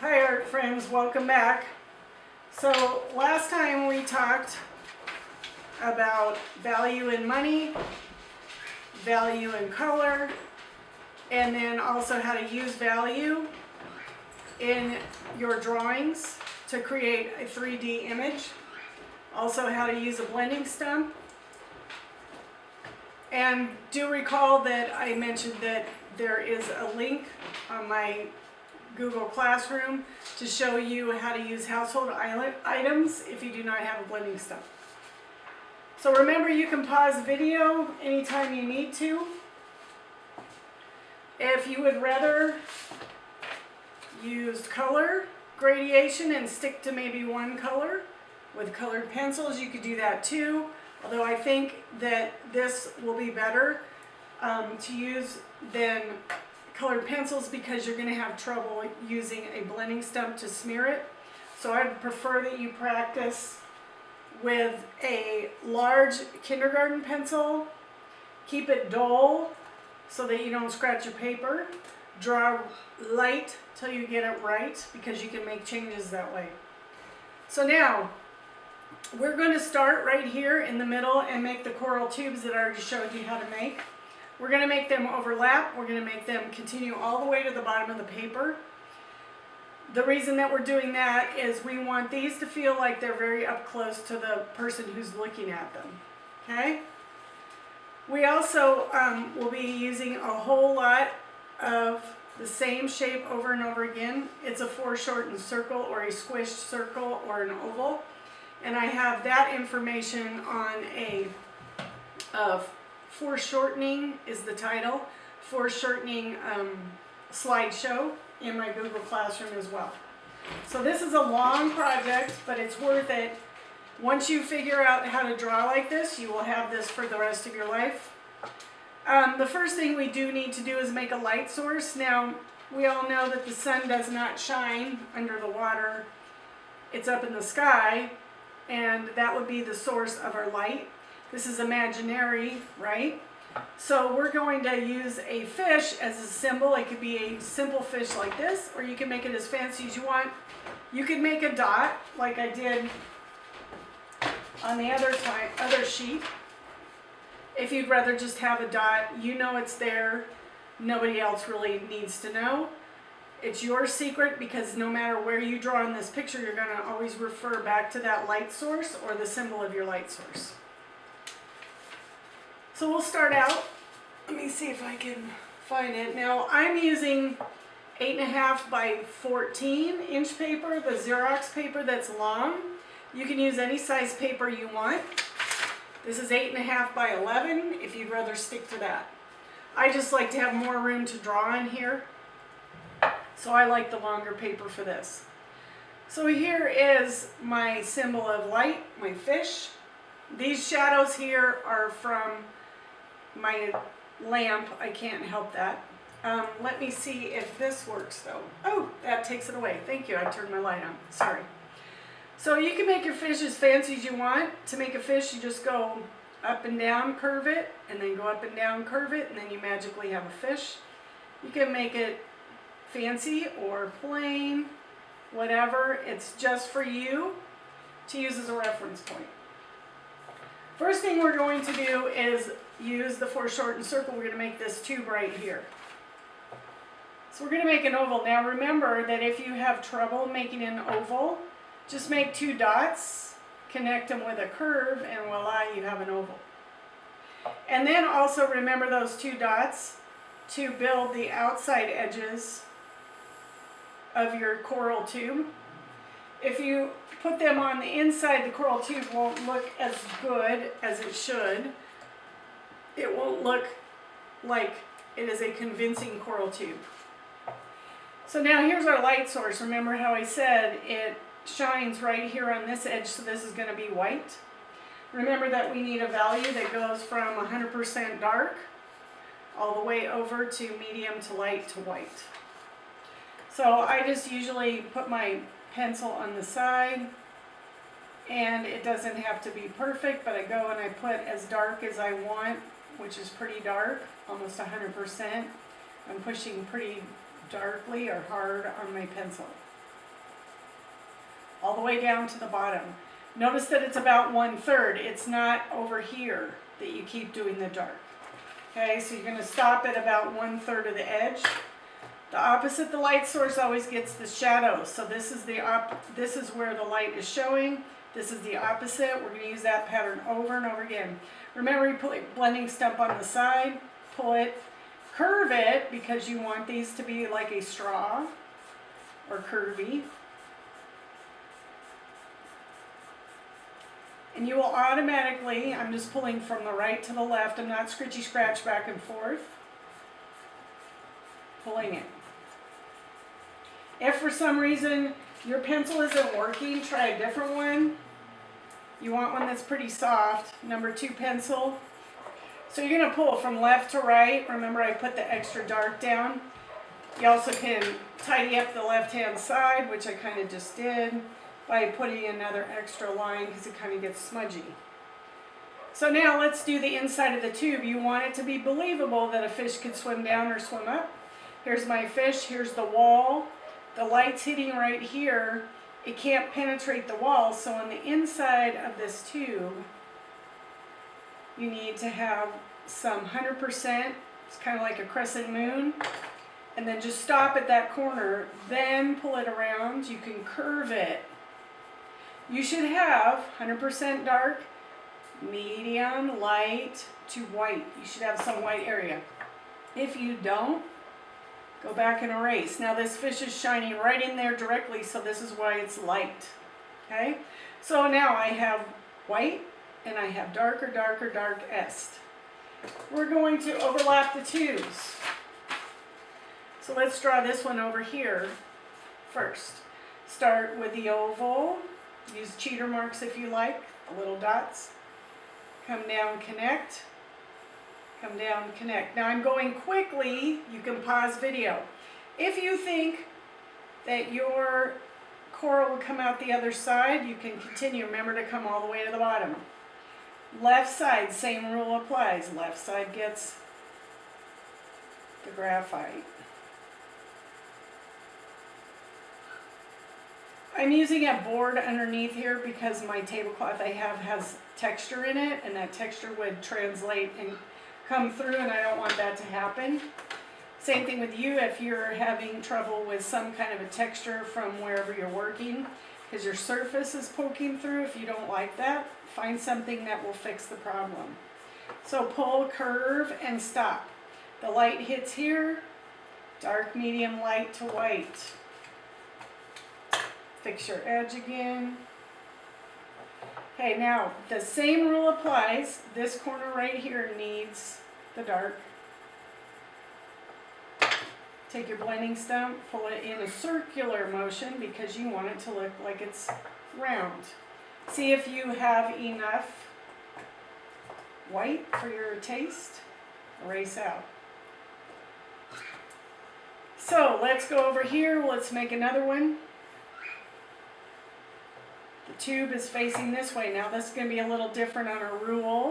Hi art friends, welcome back. So last time we talked about value in money, value in color, and then also how to use value in your drawings to create a 3D image. Also how to use a blending stump. And do recall that I mentioned that there is a link on my Google Classroom to show you how to use household items if you do not have a blending stump. So remember, you can pause the video anytime you need to. If you would rather use color gradation and stick to maybe one color with colored pencils, you could do that too. Although I think that this will be better to use than colored pencils because you're going to have trouble using a blending stump to smear it. So I'd prefer that you practice with a large kindergarten pencil. Keep it dull so that you don't scratch your paper. Draw light till you get it right because you can make changes that way. So now we're going to start right here in the middle and make the coral tubes that I already showed you how to make. We're going to make them overlap. We're going to make them continue all the way to the bottom of the paper. The reason that we're doing that is we want these to feel like they're very up close to the person who's looking at them. Okay? We also will be using a whole lot of the same shape over and over again. It's a foreshortened circle or a squished circle or an oval. And I have that information on a foreshortening is the title, foreshortening slideshow in my Google Classroom as well. So this is a long project, but it's worth it. Once you figure out how to draw like this, you will have this for the rest of your life. The first thing we do need to do is make a light source. Now, we all know that the sun does not shine under the water. It's up in the sky, and that would be the source of our light. This is imaginary, right? So we're going to use a fish as a symbol. It could be a simple fish like this, or you can make it as fancy as you want. You could make a dot like I did on the other sheet. If you'd rather just have a dot, you know it's there. Nobody else really needs to know. It's your secret because no matter where you draw in this picture, you're going to always refer back to that light source or the symbol of your light source. So we'll start out. Let me see if I can find it. Now I'm using 8.5 by 14 inch paper, the Xerox paper that's long. You can use any size paper you want. This is 8.5 by 11 if you'd rather stick to that. I just like to have more room to draw in here. So I like the longer paper for this. So here is my symbol of light, my fish. These shadows here are from my lamp. I can't help that. Let me see if this works though. Oh, that takes it away. Thank you. I turned my light on. Sorry. So you can make your fish as fancy as you want. To make a fish, you just go up and down, curve it, and then go up and down, curve it, and then you magically have a fish. You can make it fancy or plain, whatever. It's just for you to use as a reference point. First thing we're going to do is use the foreshortened circle. We're going to make this tube right here. So we're going to make an oval. Now remember that if you have trouble making an oval, just make 2 dots, connect them with a curve, and voila, you have an oval. And then also remember those 2 dots to build the outside edges of your coral tube. If you put them on the inside, the coral tube won't look as good as it should. It won't look like it is a convincing coral tube. So now here's our light source. Remember how I said it shines right here on this edge, so this is going to be white. Remember that we need a value that goes from 100% dark all the way over to medium to light to white. So I just usually put my pencil on the side, and it doesn't have to be perfect, but I go and I put as dark as I want, which is pretty dark, almost 100%. I'm pushing pretty darkly or hard on my pencil. all the way down to the bottom. Notice that it's about 1/3. It's not over here that you keep doing the dark. Okay, so you're going to stop at about 1/3 of the edge. The opposite the light source always gets the shadow. So this is where the light is showing. This is the opposite. We're going to use that pattern over and over again. Remember, you put a blending stump on the side, pull it, curve it, because you want these to be like a straw or curvy. And you will automatically, I'm just pulling from the right to the left, I'm not scritchy scratch back and forth, pulling it. If for some reason your pencil isn't working, try a different one. You want one that's pretty soft, number 2 pencil. So you're going to pull from left to right. Remember, I put the extra dark down. You also can tidy up the left-hand side, which I kind of just did, by putting another extra line because it kind of gets smudgy. So now let's do the inside of the tube. You want it to be believable that a fish could swim down or swim up. Here's my fish, here's the wall. The light's hitting right here. It can't penetrate the wall, so on the inside of this tube, you need to have some 100%, it's kind of like a crescent moon, and then just stop at that corner, then pull it around. You can curve it. You should have 100% dark, medium, light to white. You should have some white area. If you don't, go back and erase. Now this fish is shining right in there directly, so this is why it's light. Okay? So now I have white and I have darker, darker, darkest. We're going to overlap the tubes. So let's draw this one over here first. Start with the oval. Use cheater marks if you like, the little dots. Come down, connect. Come down, connect. Now I'm going quickly. You can pause video. If you think that your coral will come out the other side, you can continue. Remember to come all the way to the bottom. Left side, same rule applies. Left side gets the graphite. I'm using a board underneath here because my tablecloth I have has texture in it, and that texture would translate and come through, and I don't want that to happen. Same thing with you if you're having trouble with some kind of a texture from wherever you're working because your surface is poking through. If you don't like that, find something that will fix the problem. So pull, curve, and stop. The light hits here, dark, medium, light to white. Fix your edge again. Okay, now the same rule applies. This corner right here needs the dark. Take your blending stump, pull it in a circular motion because you want it to look like it's round. See if you have enough white for your taste. Erase out. So let's go over here. Let's make another one. The tube is facing this way. Now this is going to be a little different on a rule.